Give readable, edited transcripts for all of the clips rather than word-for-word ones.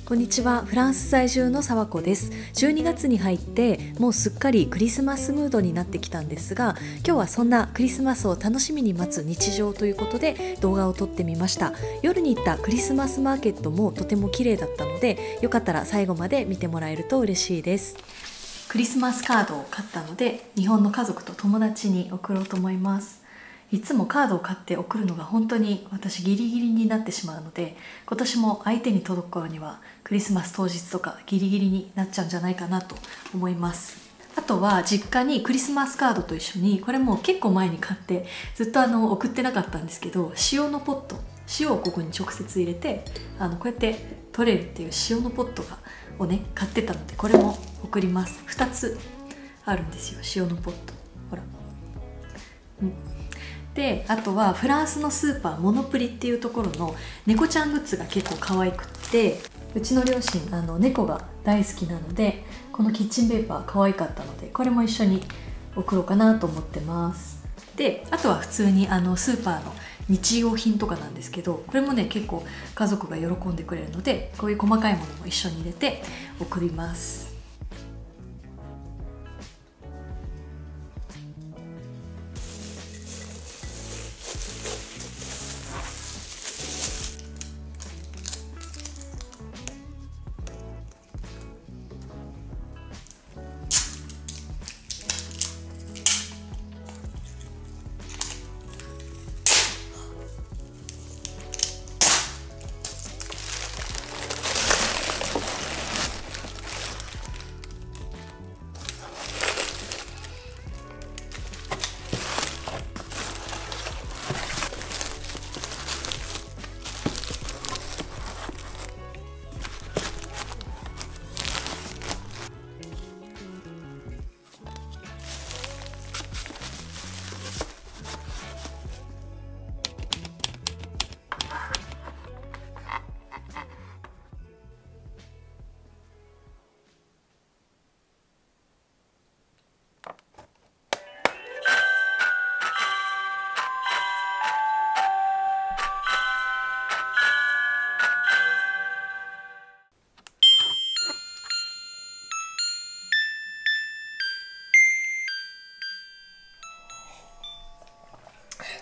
こんにちは。フランス在住の沢子です。12月に入ってもうすっかりクリスマスムードになってきたんですが、今日はそんなクリスマスを楽しみに待つ日常ということで動画を撮ってみました。夜に行ったクリスマスマーケットもとても綺麗だったので、よかったら最後まで見てもらえると嬉しいです。クリスマスカードを買ったので、日本の家族と友達に送ろうと思います。いつもカードを買って送るのが本当に私ギリギリになってしまうので、今年も相手に届く頃にはクリスマス当日とかギリギリになっちゃうんじゃないかなと思います。あとは実家にクリスマスカードと一緒に、これも結構前に買ってずっと送ってなかったんですけど、塩のポット、塩をここに直接入れてこうやって取れるっていう塩のポットをね買ってたので、これも送ります。2つあるんですよ、塩のポット。ほら、で、あとはフランスのスーパーモノプリっていうところの猫ちゃんグッズが結構可愛くって、うちの両親猫が大好きなので、このキッチンペーパー可愛かったので、これも一緒に送ろうかなと思ってます。で、あとは普通にスーパーの日用品とかなんですけど、これもね結構家族が喜んでくれるので、こういう細かいものも一緒に入れて送ります。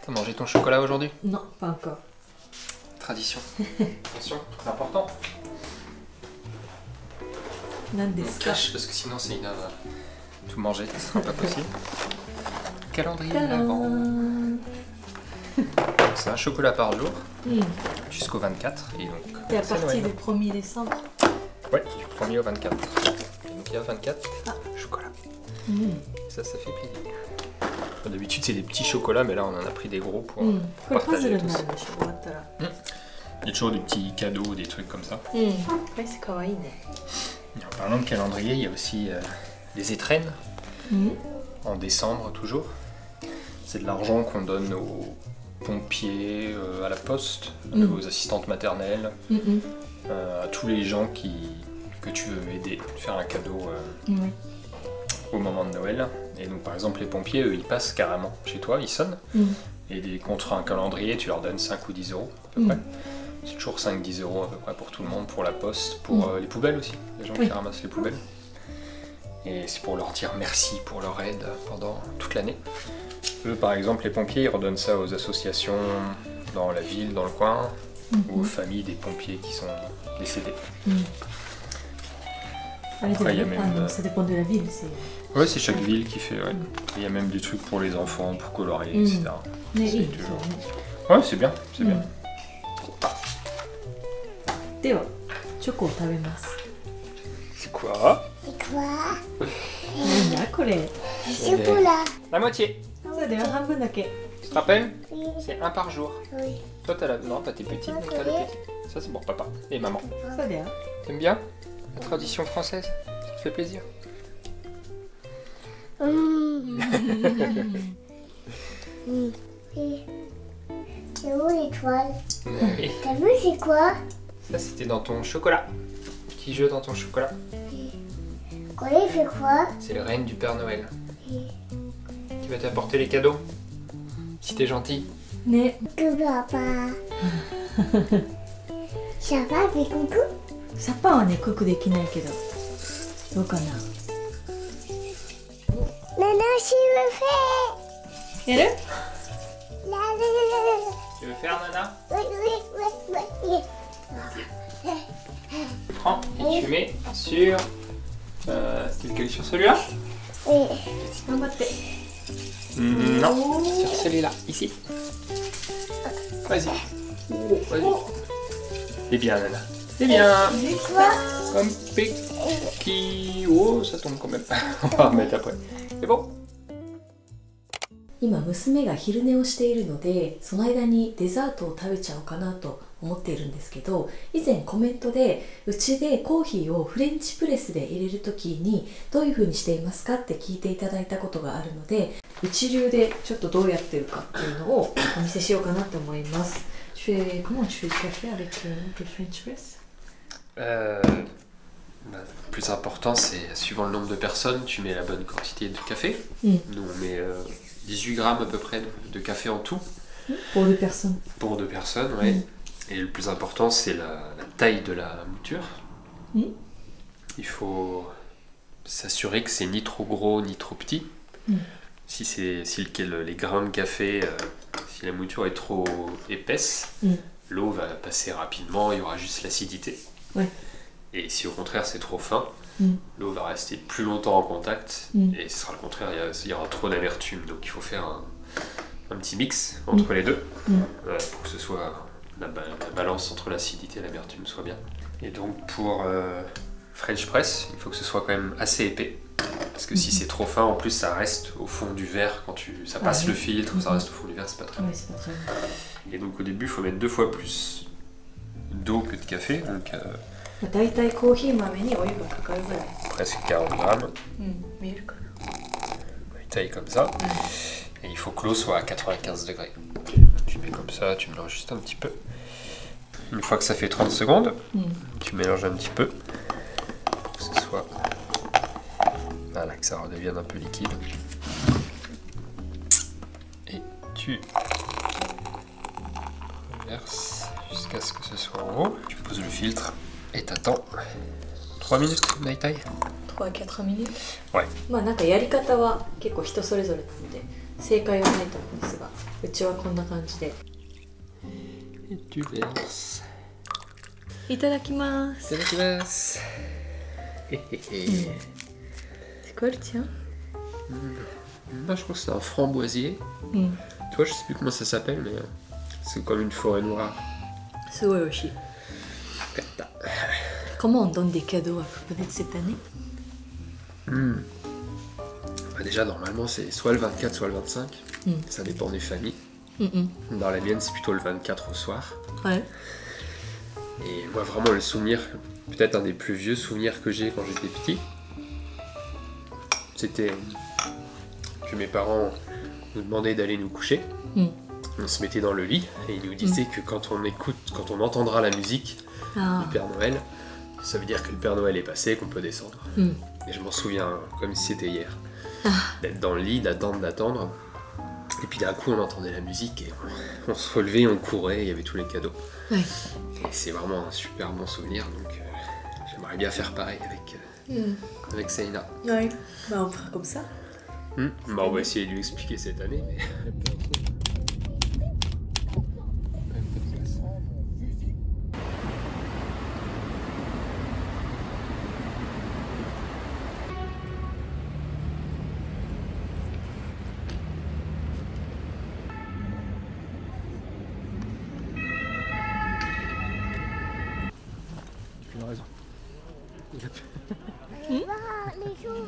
T'as mangé ton chocolat aujourd'hui? Non, pas encore. Tradition. Attention, c'est important. On cache parce que sinon c'est tout manger, ce sera pas possible. Calendrier de l'Avent. C'est un chocolat par jour jusqu'au 24 et donc. Et à partir du 1er décembre. Ouais, du 1er au 24. Et donc il y a 24 chocolats. Ça fait plaisir. D'habitude c'est des petits chocolats, mais là on en a pris des gros pour partager tous. Il y a toujours des petits cadeaux, des trucs comme ça. Ouais, c'est kawaii. En parlant de calendrier, il y a aussi les étrennes en décembre toujours. C'est de l'argent qu'on donne aux pompiers, à la poste, aux assistantes maternelles, à tous les gens que tu veux aider, faire un cadeau au moment de Noël. Et donc par exemple les pompiers, eux, ils passent carrément chez toi, ils sonnent, et contre un calendrier tu leur donnes 5 ou 10 euros à peu près. C'est toujours 5-10 euros à peu près pour tout le monde, pour la poste, pour les poubelles aussi, les gens qui ramassent les poubelles. Et c'est pour leur dire merci pour leur aide pendant toute l'année. Eux par exemple les pompiers, ils redonnent ça aux associations dans la ville, dans le coin, ou aux familles des pompiers qui sont décédés. Après, il y a même, ça dépend de la ville. Ouais, c'est chaque ville qui fait. Ouais. Il y a même des trucs pour les enfants, pour colorier, etc. C'est toujours. Ouais, c'est bien, c'est bien. C'est quoi? C'est quoi? Chocolat. La moitié. Tu te rappelles? C'est un par jour. Oui. Toi, t'as la. Non, t'as tes petites, donc t'as le petit. Ça, c'est pour papa et maman. T'aimes bien la tradition française? Ça te fait plaisir? C'est où l'étoile? Oui. T'as vu c'est quoi? Ça c'était dans ton chocolat. Petit jeu dans ton chocolat. Collet fait quoi? C'est le règne du Père Noël. Qui va t'apporter les cadeaux. Si t'es gentil. Que papa. Ça va, fais coucou? シャンパンはね、クックできないけど。どうかな。Maintenant, je le fais. やる？ La, la, Tu veux faire, Nana? la, la. Oui, oui, oui, Prends et tu mets sur. C'est lequel? Sur celui-là? oui. 頑張って。 Non, sur celui-là, ici. Vas-y. Vas-y. C'est bien, Nana. C'est bien. Comme Peki. Oh, ça tombe quand même. On va remettre après. C'est bon? 今娘が昼寝をしているので、その間にデザートを食べちゃおうかなと思っているんですけど、以前コメントでうちでコーヒーをフレンチプレスで入れる時にどういう風にしていますかって聞いていただいたことがあるので、うち流でちょっとどうやってるかっていうのをお見せしようかなと思います。Comment tu fais le café avec le French press? Le plus important, c'est suivant le nombre de personnes, tu mets la bonne quantité de café. Nous, on met 18 grammes à peu près de café en tout. Pour 2 personnes. Pour 2 personnes, oui. Et le plus important, c'est la taille de la mouture. Il faut s'assurer que c'est ni trop gros ni trop petit. Si les grains de café, si la mouture est trop épaisse, l'eau va passer rapidement, il y aura juste l'acidité. Ouais. Et si au contraire c'est trop fin, l'eau va rester plus longtemps en contact et ce sera le contraire, il y aura trop d'amertume. Donc il faut faire un petit mix entre les deux pour que ce soit la balance entre l'acidité et l'amertume soit bien. Et donc pour French press, il faut que ce soit quand même assez épais. Parce que si c'est trop fin, en plus ça reste au fond du verre quand ça passe le filtre, ça reste au fond du verre, c'est pas très bon. Et donc au début, il faut mettre 2 fois plus d'eau que de café, donc presque 40 grammes. Une taille comme ça. Et il faut que l'eau soit à 95 degrés. Tu mets comme ça, tu mélanges juste un petit peu. Une fois que ça fait 30 secondes, tu mélanges un petit peu. Pour que ce soit... Voilà, que ça redevienne un peu liquide. Et tu reverses jusqu'à ce que ce soit en haut. Tu poses le filtre et t'attends 3 minutes, Naitai. 3 à 4 minutes? Ouais. まあなんかやり方は結構人それぞれなので正解はないと思うんですが、うちはこんな感じで。Et tu verses. いただきます。いただきます。C'est quoi le tien? Moi je crois que c'est un framboisier. Toi je sais plus comment ça s'appelle mais c'est comme une forêt noire. すごい美味しい。Comment on donne des cadeaux à Pépinette cette année? Bah déjà normalement c'est soit le 24 soit le 25. Ça dépend des familles. Dans la mienne c'est plutôt le 24 au soir. Ouais. Et moi vraiment le souvenir, peut-être un des plus vieux souvenirs que j'ai quand j'étais petit, c'était que mes parents nous demandaient d'aller nous coucher. On se mettait dans le lit et ils nous disaient que quand on entendra la musique du Père Noël, ça veut dire que le Père Noël est passé, qu'on peut descendre. Et je m'en souviens comme si c'était hier. D'être dans le lit, d'attendre. Et puis d'un coup on entendait la musique et on se relevait, on courait, il y avait tous les cadeaux. Et c'est vraiment un super bon souvenir, donc j'aimerais bien faire pareil avec Seina. Ouais, bah on fera comme ça. Bah on va essayer de lui expliquer cette année. Mais... Tu as raison. Les chevaux.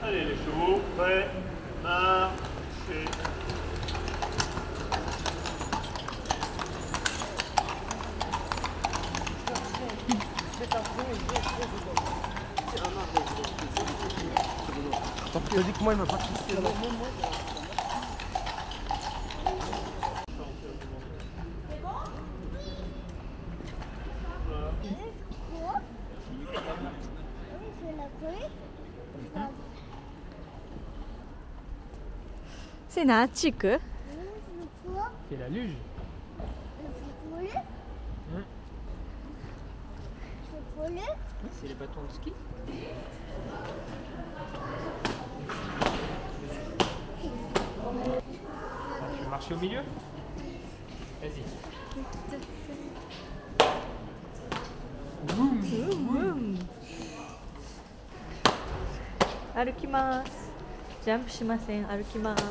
Allez les chevaux, prêts, marchez. Il a dit que moi il m'a pas critiqué là. C'est Nachik? C'est la luge. roulé. C'est les bâtons de ski. Tu veux marcher au milieu? Vas-y. Arukimasu. Jump しません。歩きます。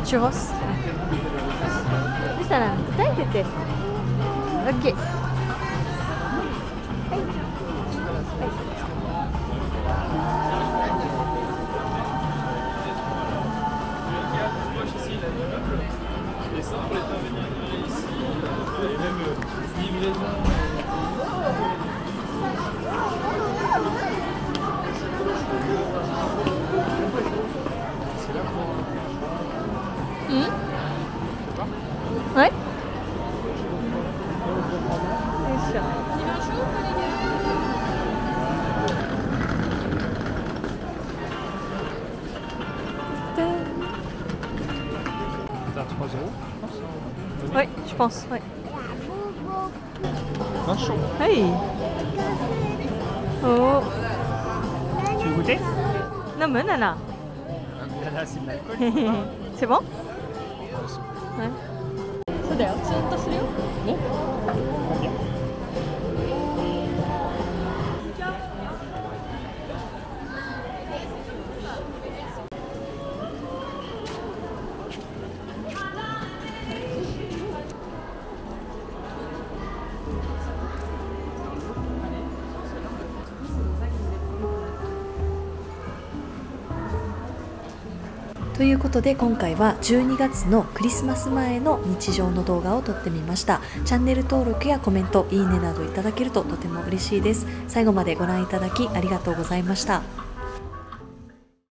Churros. そしたら答えてて。OK。Et ça, pour les faire venir ici, et même livraison. Ouais. T'as 3 €, je pense. Oui, je pense. Ouais. Vin chaud. Hey. Oh. Tu veux goûter? Non, mais nana. Là, c'est de l'alcool. C'est bon? Ouais. そうだよ。ツーンとするよ。ね。Combien? «ということで今回は12月のクリスマス前の日常の動画を撮ってみました。チャンネル登録やコメント、いいねなどいただけるととても嬉しいです。最後までご覧いただきありがとうございました。